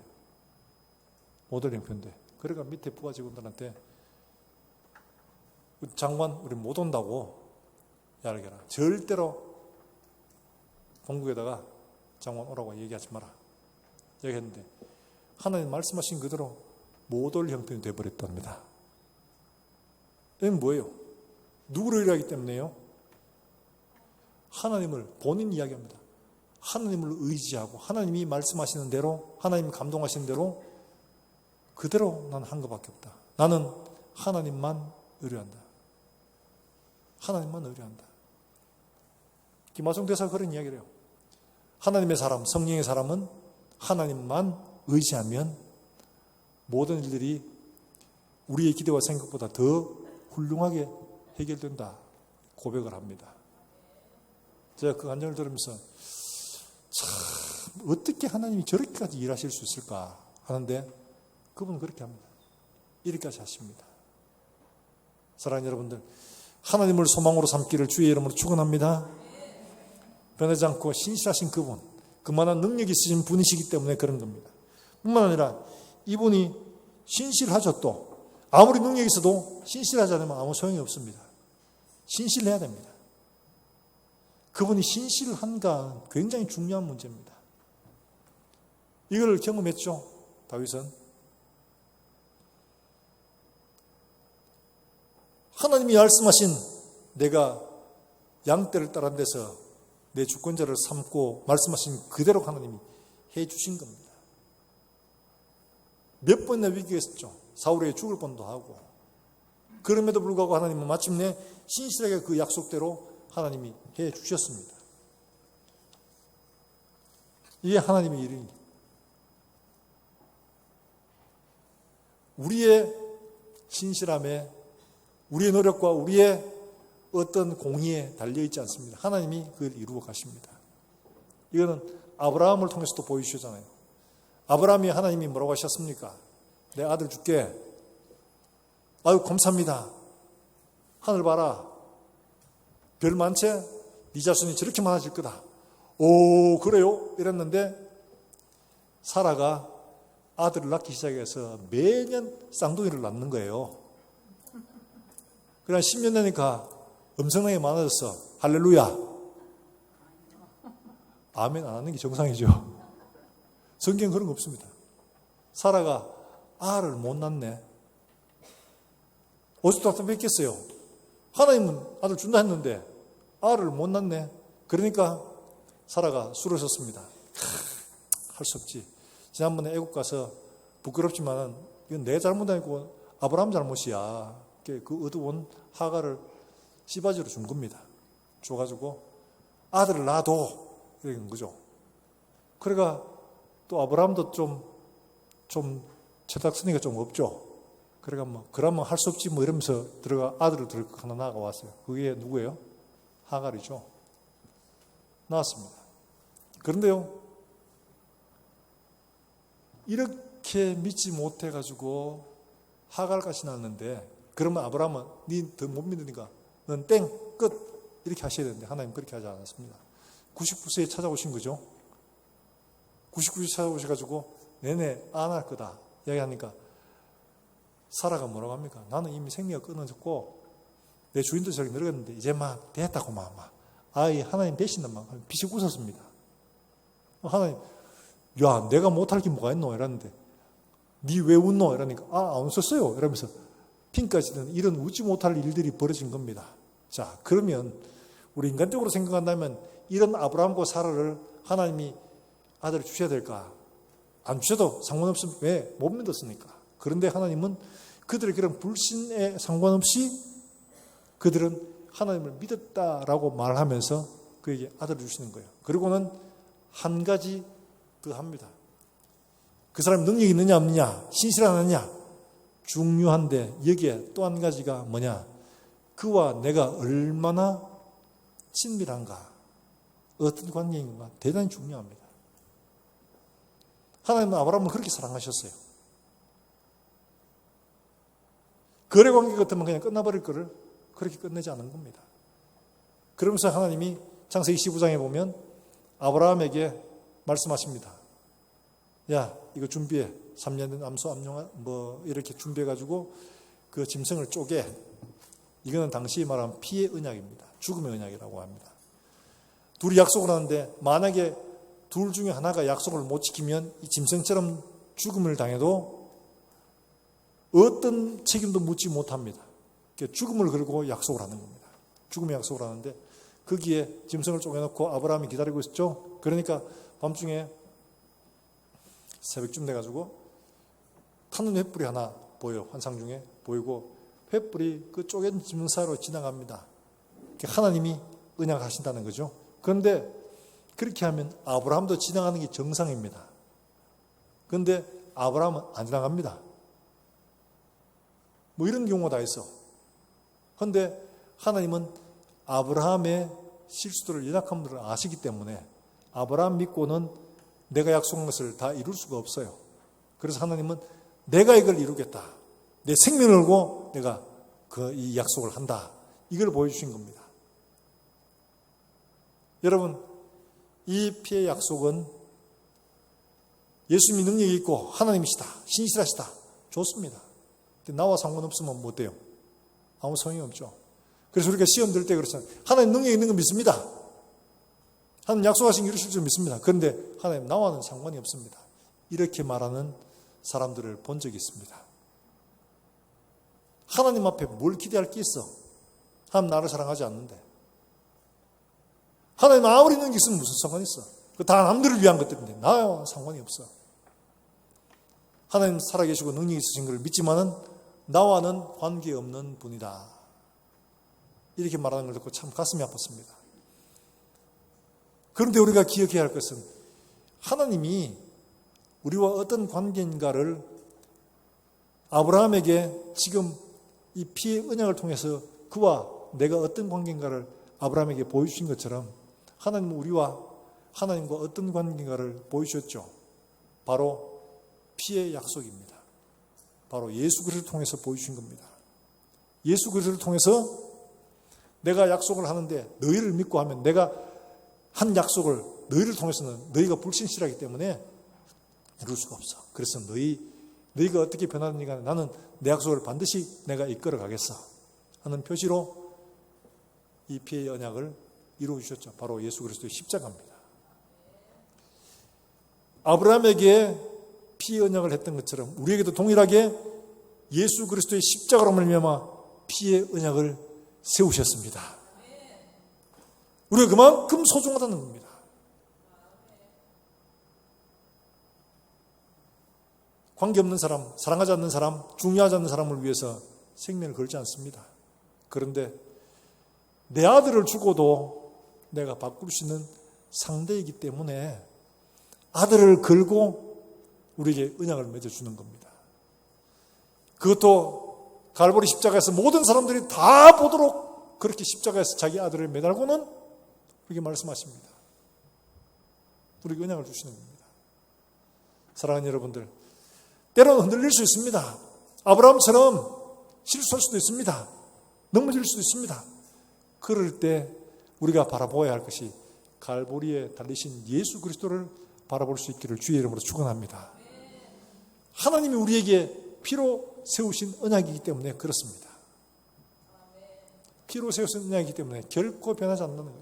[SPEAKER 1] 못 올 형편 돼. 그러니까 밑에 부하 직원들한테 장관 우리 못 온다고 이야기해라. 절대로 본국에다가 장관 오라고 얘기하지 마라. 얘기했는데 하나님 말씀하신 그대로 못 올 형편이 되어버렸답니다. 이건 뭐예요? 누구를 의뢰하기 때문에요? 하나님을 본인 이야기합니다. 하나님을 의지하고 하나님이 말씀하시는 대로 하나님 감동하시는 대로 그대로 난 한 것밖에 없다. 나는 하나님만 의뢰한다. 하나님만 의뢰한다. 김하중 대사가 그런 이야기를 해요. 하나님의 사람, 성령의 사람은 하나님만 의지하면 모든 일들이 우리의 기대와 생각보다 더 훌륭하게 해결된다 고백을 합니다. 제가 그 간증을 들으면서 참 어떻게 하나님이 저렇게까지 일하실 수 있을까 하는데 그분은 그렇게 합니다. 이렇게까지 하십니다. 사랑하는 여러분들, 하나님을 소망으로 삼기를 주의 이름으로 축원합니다. 변하지 않고 신실하신 그분, 그만한 능력이 있으신 분이시기 때문에 그런 겁니다. 뿐만 아니라 이분이 신실하죠. 또 아무리 능력이 있어도 신실하지 않으면 아무 소용이 없습니다. 신실해야 됩니다. 그분이 신실한가 굉장히 중요한 문제입니다. 이걸 경험했죠. 다윗은 하나님이 말씀하신 내가 양떼를 따른 데서 내 주권자를 삼고 말씀하신 그대로 하나님이 해 주신 겁니다. 몇 번이나 위기가 있었죠. 사울에게 죽을 뻔도 하고. 그럼에도 불구하고 하나님은 마침내 신실하게 그 약속대로 하나님이 해 주셨습니다. 이게 하나님의 일입니다. 우리의 신실함에 우리의 노력과 우리의 어떤 공의에 달려있지 않습니다. 하나님이 그걸 이루어 가십니다. 이거는 아브라함을 통해서도 보여주셨잖아요. 아브라함이 하나님이 뭐라고 하셨습니까? 내 아들 줄게. 아유 감사합니다. 하늘 봐라. 별 많지? 네 자손이 저렇게 많아질 거다. 오 그래요? 이랬는데 사라가 아들을 낳기 시작해서 매년 쌍둥이를 낳는 거예요. 그러나 10년 되니까 엄청나게 많아졌어. 할렐루야. 아멘 안 하는 게 정상이죠. 성경은 그런 거 없습니다. 사라가 아를 못 낳네. 어디서 다 뺏겼어요. 하나님은 아들 준다 했는데 아를 못 낳네. 그러니까 사라가 술을 섰습니다. 할 수 없지. 지난번에 애국 가서 부끄럽지만은 이건 내 잘못 아니고 아브라함 잘못이야. 그 어두운 하가를 씨바지로 준 겁니다. 줘가지고 아들을 낳아도 이런 거죠. 그러니까 또 아브라함도 좀 철딱서니가 좀 없죠. 그러니까 그러면 할 수 없지 이러면서 들어가 아들을 들고 하나 나가왔어요. 그게 누구예요? 하갈이죠. 나왔습니다. 그런데요, 이렇게 믿지 못해가지고 하갈까지 낳았는데 그러면 아브라함은 니 더 못 믿으니까 넌 땡 끝 이렇게 하셔야 되는데 하나님 그렇게 하지 않았습니다. 99세에 찾아오신 거죠. 99세 찾아오셔가지고 내내 안 할 거다 이야기하니까 사라가 뭐라고 합니까? 나는 이미 생명이 끊어졌고 내 주인도 저렇게 늙었는데 이제 막 됐다고 막 아이 하나님 배신단 막 비식 웃었습니다. 하나님 야 내가 못할 게 뭐가 있노 이랬는데 니 왜 웃노 이러니까 안 웃었어요 이러면서 핑까지는 이런 웃지 못할 일들이 벌어진 겁니다. 자 그러면 우리 인간적으로 생각한다면 이런 아브라함과 사라를 하나님이 아들을 주셔야 될까? 안 주셔도 상관없으면 왜? 못 믿었으니까. 그런데 하나님은 그들의 그런 불신에 상관없이 그들은 하나님을 믿었다라고 말하면서 그에게 아들을 주시는 거예요. 그리고는 한 가지 더 합니다. 그 사람이 능력이 있느냐 없느냐 신실하느냐 중요한데 여기에 또 한 가지가 뭐냐 그와 내가 얼마나 친밀한가 어떤 관계인가 대단히 중요합니다. 하나님은 아브라함을 그렇게 사랑하셨어요. 거래 관계 같으면 그냥 끝나버릴 거를 그렇게 끝내지 않은 겁니다. 그러면서 하나님이 창세기 15장에 보면 아브라함에게 말씀하십니다. 야 이거 준비해. 3년 된 암소 암용아 이렇게 준비해가지고 그 짐승을 쪼개. 이거는 당시 말하면 피의 언약입니다. 죽음의 언약이라고 합니다. 둘이 약속을 하는데 만약에 둘 중에 하나가 약속을 못 지키면 이 짐승처럼 죽음을 당해도 어떤 책임도 묻지 못합니다. 죽음을 걸고 약속을 하는 겁니다. 죽음의 약속을 하는데 거기에 짐승을 쪼개놓고 아브라함이 기다리고 있었죠. 그러니까 밤중에 새벽쯤 돼가지고 타는 횃불이 하나 보여. 환상 중에 보이고 횃불이 그 쪼갠 짐승 사이로 지나갑니다. 하나님이 언약하신다는 거죠. 그런데 그렇게 하면 아브라함도 지나가는 게 정상입니다. 그런데 아브라함은 안 지나갑니다. 뭐 이런 경우가 다 있어. 그런데 하나님은 아브라함의 실수들을 연약함들을 아시기 때문에 아브라함 믿고는 내가 약속한 것을 다 이룰 수가 없어요. 그래서 하나님은 내가 이걸 이루겠다. 내 생명을 걸고 내가 이 약속을 한다. 이걸 보여주신 겁니다. 여러분, 이 피의 약속은 예수님이 능력이 있고 하나님이시다. 신실하시다. 좋습니다. 근데 나와 상관없으면 못 돼요. 아무 소용이 없죠. 그래서 우리가 시험 들 때 그렇잖아요. 하나님 능력이 있는 건 믿습니다. 하나님 약속하신 게 이루실 줄 믿습니다. 그런데 하나님 나와는 상관이 없습니다. 이렇게 말하는 사람들을 본 적이 있습니다. 하나님 앞에 뭘 기대할 게 있어? 하나님 나를 사랑하지 않는데. 하나님 아무리 능력이 있으면 무슨 상관이 있어? 그 다 남들을 위한 것들인데 나와 상관이 없어. 하나님 살아계시고 능력이 있으신 것을 믿지만은 나와는 관계없는 분이다. 이렇게 말하는 걸 듣고 참 가슴이 아팠습니다. 그런데 우리가 기억해야 할 것은 하나님이 우리와 어떤 관계인가를 아브라함에게 지금 이 피의 언약을 통해서 그와 내가 어떤 관계인가를 아브라함에게 보여주신 것처럼 하나님은 우리와 하나님과 어떤 관계인가를 보여주셨죠. 바로 피의 약속입니다. 바로 예수 그리스도를 통해서 보여주신 겁니다. 예수 그리스도를 통해서 내가 약속을 하는데 너희를 믿고 하면 내가 한 약속을 너희를 통해서는 너희가 불신실하기 때문에 이룰 수가 없어. 그래서 너희가 어떻게 변하든가 나는 내 약속을 반드시 내가 이끌어 가겠어 하는 표시로 이 피의 언약을 이루어 주셨죠. 바로 예수 그리스도의 십자가입니다. 아브라함에게 피의 언약을 했던 것처럼 우리에게도 동일하게 예수 그리스도의 십자가로 말미암아 피의 언약을 세우셨습니다. 우리가 그만큼 소중하다는 겁니다. 관계없는 사람, 사랑하지 않는 사람, 중요하지 않는 사람을 위해서 생명을 걸지 않습니다. 그런데 내 아들을 주고도 내가 바꿀 수 있는 상대이기 때문에 아들을 걸고 우리에게 언약을 맺어주는 겁니다. 그것도 갈보리 십자가에서 모든 사람들이 다 보도록 그렇게 십자가에서 자기 아들을 매달고는 그렇게 말씀하십니다. 우리에게 언약을 주시는 겁니다. 사랑하는 여러분들, 때로는 흔들릴 수 있습니다. 아브라함처럼 실수할 수도 있습니다. 넘어질 수도 있습니다. 그럴 때 우리가 바라보아야 할 것이 갈보리에 달리신 예수 그리스도를 바라볼 수 있기를 주의 이름으로 축원합니다. 하나님이 우리에게 피로 세우신 언약이기 때문에 그렇습니다. 피로 세우신 언약이기 때문에 결코 변하지 않는 거예요.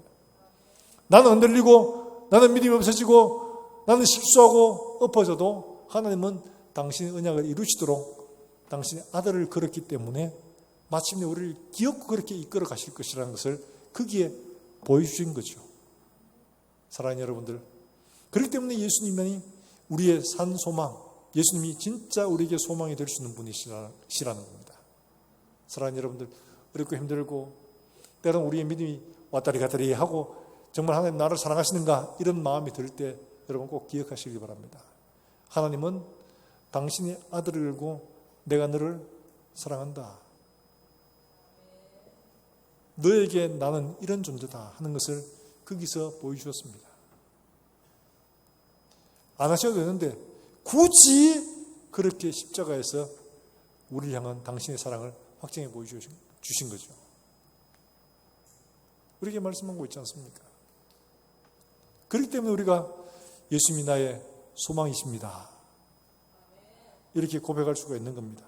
[SPEAKER 1] 나는 흔들리고 나는 믿음이 없어지고 나는 실수하고 엎어져도 하나님은 당신의 언약을 이루시도록 당신의 아들을 걸었기 때문에 마침내 우리를 기어코 그렇게 이끌어 가실 것이라는 것을 거기에 보여주신 거죠. 사랑하는 여러분들, 그렇기 때문에 예수님이 우리의 산 소망, 예수님이 진짜 우리에게 소망이 될 수 있는 분이시라는 겁니다. 사랑하는 여러분들, 어렵고 힘들고 때로는 우리의 믿음이 왔다리 갔다리 하고 정말 하나님 나를 사랑하시는가 이런 마음이 들 때 여러분 꼭 기억하시기 바랍니다. 하나님은 당신의 아들을 걸고 내가 너를 사랑한다. 너에게 나는 이런 존재다 하는 것을 거기서 보여주셨습니다. 안 하셔도 되는데 굳이 그렇게 십자가에서 우리를 향한 당신의 사랑을 확증해 보여주신 거죠. 우리에게 말씀하고 있지 않습니까? 그렇기 때문에 우리가 예수님이 나의 소망이십니다. 이렇게 고백할 수가 있는 겁니다.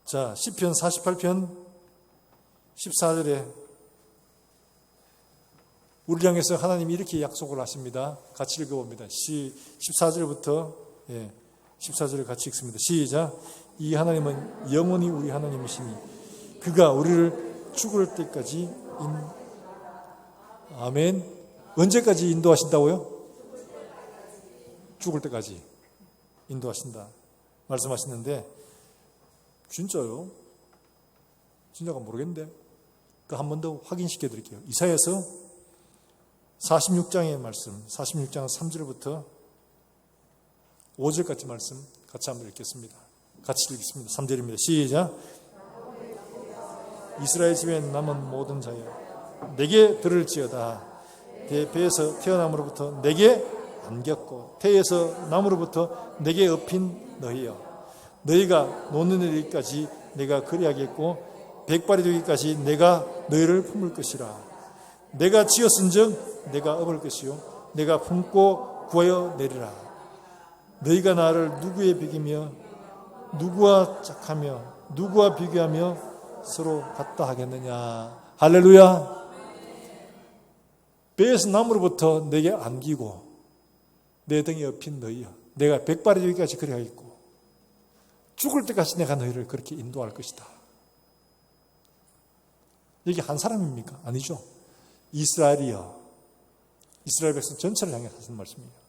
[SPEAKER 1] 자, 시편 48편 14절에 우리를 향해서 하나님이 이렇게 약속을 하십니다. 같이 읽어봅니다. 14절부터 14절을 같이 읽습니다. 시작. 이 하나님은 영원히 우리 하나님이시니 그가 우리를 죽을 때까지 아멘. 언제까지 인도하신다고요? 죽을 때까지 인도하신다 말씀하시는데 진짜요? 진짜가 모르겠는데 한 번 더 확인시켜 드릴게요. 이사야서 46장의 말씀, 46장 3절부터 5절까지 말씀 같이 한번 읽겠습니다. 같이 읽겠습니다. 3절입니다. 시작. 이스라엘 집에 남은 모든 자여 내게 들을지어다. 내 배에서 태어남으로부터 내게 안겼고 태에서 남으로부터 내게 업힌 너희여, 너희가 노는 일까지 내가 그리하겠고 백발이 되기까지 내가 너희를 품을 것이라. 내가 지었은즉 내가 업을 것이요 내가 품고 구하여 내리라. 너희가 나를 누구에 비기며 누구와 짝하며 누구와 비교하며 서로 같다 하겠느냐. 할렐루야. 배에서 나무로부터 내게 안기고 내 등에 업힌 너희여, 내가 백발이 되기까지 그리하겠고 죽을 때까지 내가 너희를 그렇게 인도할 것이다. 이게 한 사람입니까? 아니죠. 이스라엘이여, 이스라엘 백성 전체를 향해 하신 말씀이에요.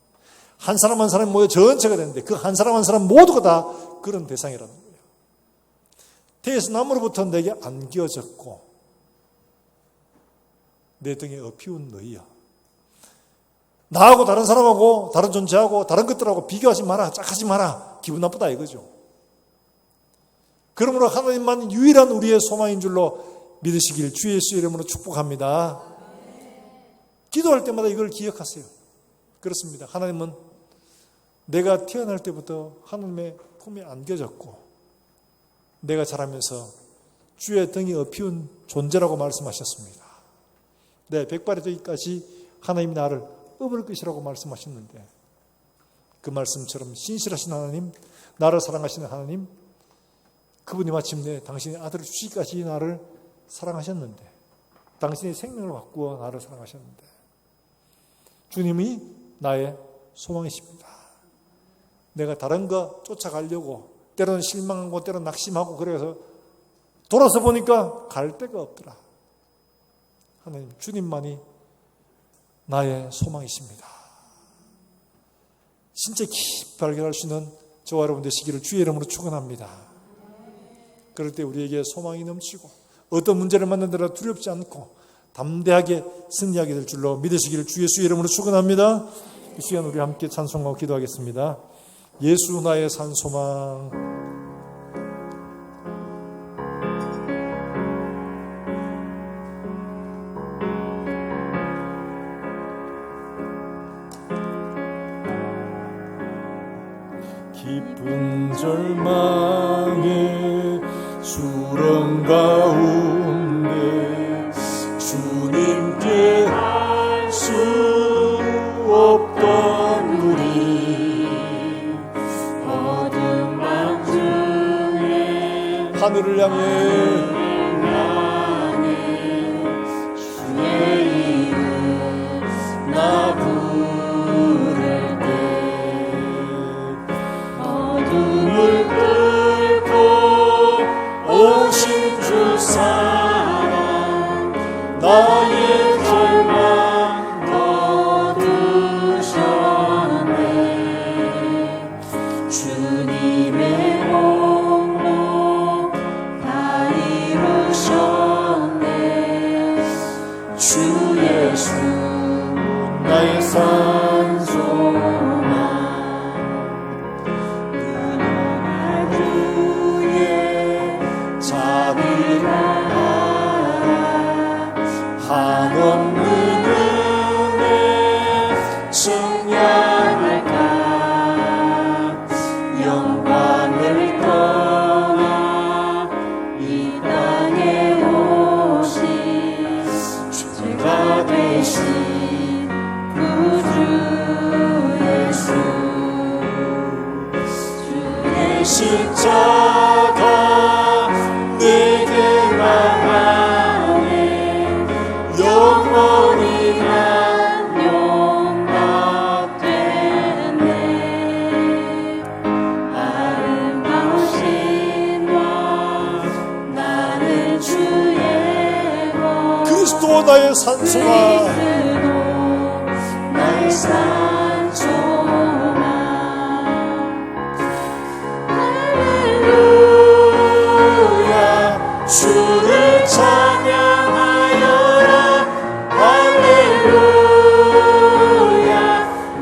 [SPEAKER 1] 한 사람 한 사람이 모여 전체가 되는데 그 한 사람 한 사람 모두가 다 그런 대상이라는 거예요. 태에서 나무로부터 내게 안겨졌고 내 등에 업히운 너희야. 나하고 다른 사람하고 다른 존재하고 다른 것들하고 비교하지 마라, 짝하지 마라, 기분 나쁘다 이거죠. 그러므로 하나님만 유일한 우리의 소망인 줄로 믿으시길 주 예수의 이름으로 축복합니다. 기도할 때마다 이걸 기억하세요. 그렇습니다. 하나님은 내가 태어날 때부터 하나님의 품에 안겨졌고 내가 자라면서 주의 등이 업히운 존재라고 말씀하셨습니다. 네, 백발이 되기까지 하나님이 나를 업을 것이라고 말씀하셨는데 그 말씀처럼 신실하신 하나님, 나를 사랑하시는 하나님, 그분이 마침내 당신의 아들을 주시기까지 나를 사랑하셨는데 당신의 생명을 바꾸어 나를 사랑하셨는데 주님이 나의 소망이십니다. 내가 다른 거 쫓아가려고 때로는 실망하고 때로는 낙심하고 그래서 돌아서 보니까 갈 데가 없더라. 하나님, 주님만이 나의 소망이십니다. 진짜 깊이 발견할 수 있는 저와 여러분 되시기를 주의 이름으로 축원합니다. 그럴 때 우리에게 소망이 넘치고 어떤 문제를 만나더라도 두렵지 않고 담대하게 승리하게 될 줄로 믿으시기를 주 예수의 이름으로 축원합니다. 이 시간 우리 함께 찬송하고 기도하겠습니다. 예수 나의 산 소망. 깊은 절망의 수렁 가운데 주님께 할 수 없던 우리 어둠 밤 중에 하늘을 향해 주의 이름 나 부를 때 어둠을 뚫고 오신 주 사랑 나의 절망 거두셨네. 주님의 공로 다 이루셨네. 주 예수 나의 산 소망 은은한 주의 자비를 한없는 은혜 증량할까. 영광을 떠나 이 땅에 오신 죄가 되신 구주 예수, 주의 십자가 내게 망하네. 영원히 난 용납되네. 아름다우신 와 나는 주의 것 그리스도 나의 산소가 그리스도 나의 산소가 할렐루야 주를 찬양하여라. 할렐루야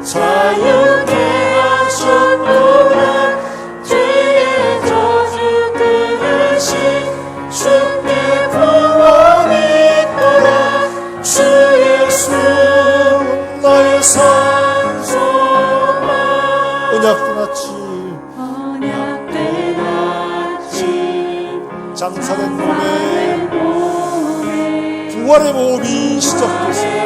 [SPEAKER 1] 자유케 하셨고
[SPEAKER 2] 언약된 아침
[SPEAKER 1] 장사된 몸에 부활의 모험이
[SPEAKER 2] 시작됐네.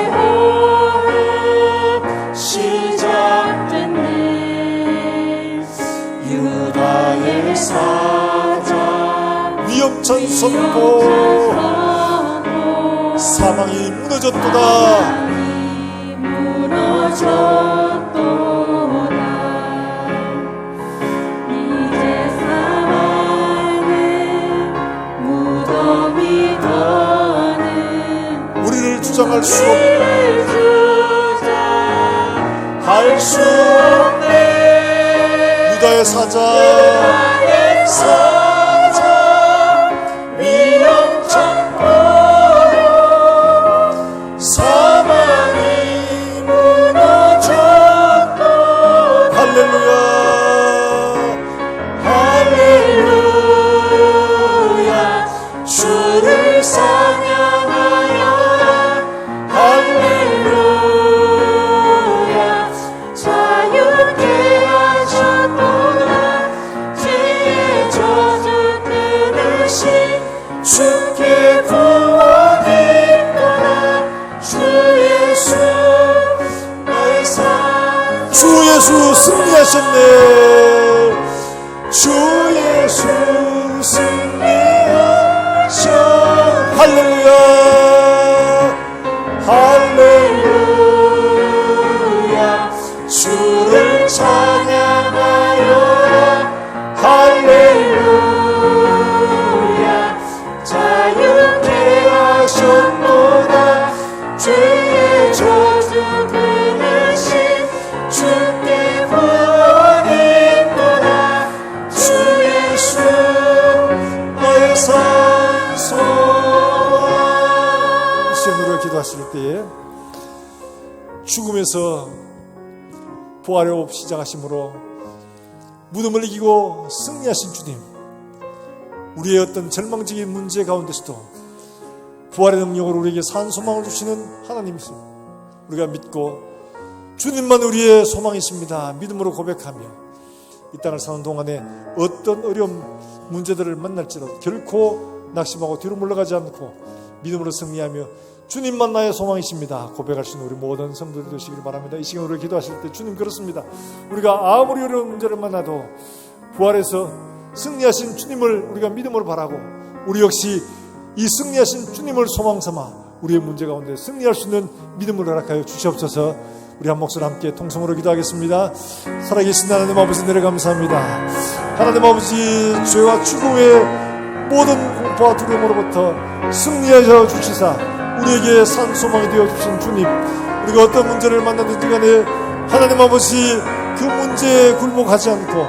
[SPEAKER 2] 유다의 사자
[SPEAKER 1] 위험천 선포 사망이 무너졌도다.
[SPEAKER 2] 이제 사망은 무덤이 더는
[SPEAKER 1] 우리를 주장할 수 없네.
[SPEAKER 2] 할 수 없네.
[SPEAKER 1] 유다의 사자
[SPEAKER 2] 위험천포로 사망이 무너졌도다.
[SPEAKER 1] 할렐루야
[SPEAKER 2] 할렐루야. 주를 찬양하여라. 할렐루야. 자유케 하셨도다. 죄의 저주 끊으신 주께 구원했도다. 주 예수 나의 산
[SPEAKER 1] 주 예수 승리하셨네. 주 예수 승리하셨. 할렐루야
[SPEAKER 2] 할렐루야. 주를 찬양하여라. 할렐루야. 자유케 하셨도다. 죄의 저주 끊으신 주께 구원했도다. 주 예수 나의 산소와.
[SPEAKER 1] 시험으로 기도하실 때에 죽음에서 부활의 호흡 시작하심으로 무덤을 이기고 승리하신 주님, 우리의 어떤 절망적인 문제 가운데서도 부활의 능력으로 우리에게 산 소망을 주시는 하나님이십니다. 우리가 믿고 주님만 우리의 소망이십니다. 믿음으로 고백하며 이 땅을 사는 동안에 어떤 어려운 문제들을 만날지라도 결코 낙심하고 뒤로 물러가지 않고 믿음으로 승리하며 주님만 나의 소망이십니다. 고백할 수 있는 우리 모든 성도들 되시길 바랍니다. 이 시간 우리가 기도하실 때 주님 그렇습니다. 우리가 아무리 어려운 문제를 만나도 부활해서 승리하신 주님을 우리가 믿음으로 바라고 우리 역시 이 승리하신 주님을 소망 삼아 우리의 문제 가운데 승리할 수 있는 믿음을 허락하여 주시옵소서. 우리 한 목소리 함께 통성으로 기도하겠습니다. 살아계신 하나님 아버지 내려 감사합니다. 하나님 아버지 죄와 죽음의 모든 공포와 두려움으로부터 승리하여 주시사 우리에게 산 소망이 되어 주신 주님, 우리가 어떤 문제를 만나든지 간에 하나님 아버지 그 문제에 굴복하지 않고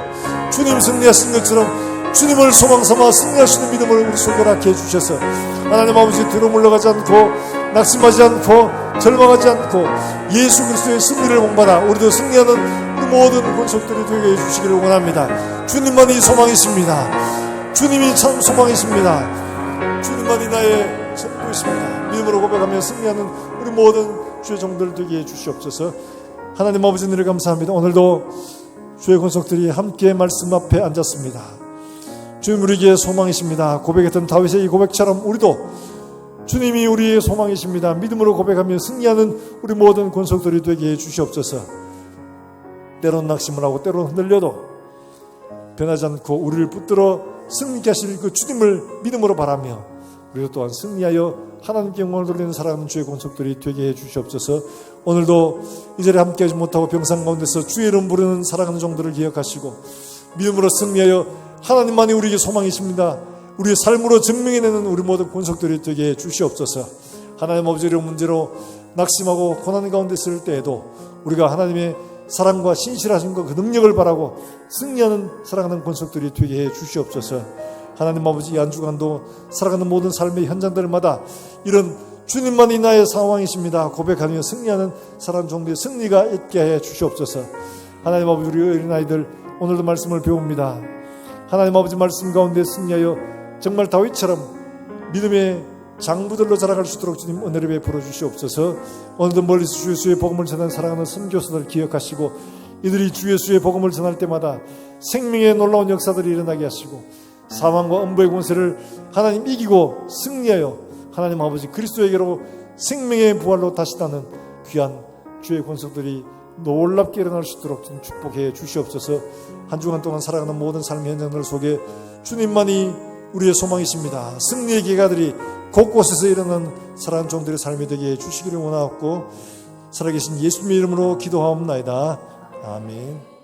[SPEAKER 1] 주님 승리하신 것처럼 주님을 소망 삼아 승리하시는 믿음을 우리 속에 허락해 주셔서 하나님 아버지 뒤로 물러가지 않고 낙심하지 않고 절망하지 않고 예수 그리스도의 승리를 본받아 우리도 승리하는 우리 모든 권속들이 되게 해주시기를 원합니다. 주님만이 소망이십니다. 주님이 참 소망이십니다. 주님만이 나의 전부이십니다. 믿음으로 고백하며 승리하는 우리 모든 주의 종들 되게 해주시옵소서. 하나님 아버지 은혜를 감사합니다. 오늘도 주의 권속들이 함께 말씀 앞에 앉았습니다. 주님 우리에게 소망이십니다. 고백했던 다윗의 이 고백처럼 우리도 주님이 우리의 소망이십니다. 믿음으로 고백하며 승리하는 우리 모든 권속들이 되게 해주시옵소서. 때론 낙심을 하고 때론 흔들려도 변하지 않고 우리를 붙들어 승리케 하실 그 주님을 믿음으로 바라며 우리도 또한 승리하여 하나님께 영광을 돌리는 살아가는 주의 권속들이 되게 해주시옵소서. 오늘도 이 자리에 함께하지 못하고 병상 가운데서 주의 이름 부르는 살아가는 종들을 기억하시고 믿음으로 승리하여 하나님만이 우리에게 소망이십니다. 우리의 삶으로 증명해내는 우리 모든 권속들이 되게 해주시옵소서. 하나님 아버지의 문제로 낙심하고 고난 가운데 있을 때에도 우리가 하나님의 사랑과 신실하심과 그 능력을 바라고 승리하는 살아가는 권속들이 되게 해주시옵소서. 하나님 아버지 이 한 주간도 살아가는 모든 삶의 현장들마다 이런 주님만이 나의 상황이십니다 고백하며 승리하는 살아가는 종들의 승리가 있게 해 주시옵소서. 하나님 아버지 우리 어린아이들 오늘도 말씀을 배웁니다. 하나님 아버지 말씀 가운데 승리하여 정말 다윗처럼 믿음의 장부들로 자라갈 수 있도록 주님 은혜를 베풀어 주시옵소서. 오늘도 멀리서 주 예수의 복음을 전하는 사랑하는 선교사들 기억하시고 이들이 주 예수의 복음을 전할 때마다 생명의 놀라운 역사들이 일어나게 하시고 사망과 엄부의 권세를 하나님 이기고 승리하여 하나님 아버지 그리스도에게로 생명의 부활로 다시 따는 귀한 주의 권속들이 놀랍게 일어날 수 있도록 좀 축복해 주시옵소서. 한 주간 동안 살아가는 모든 삶의 현장들 속에 주님만이 우리의 소망이십니다. 승리의 기가들이 곳곳에서 일어나는 살아가는 종들의 삶이 되게 해 주시기를 원하옵고 살아계신 예수님의 이름으로 기도하옵나이다. 아멘.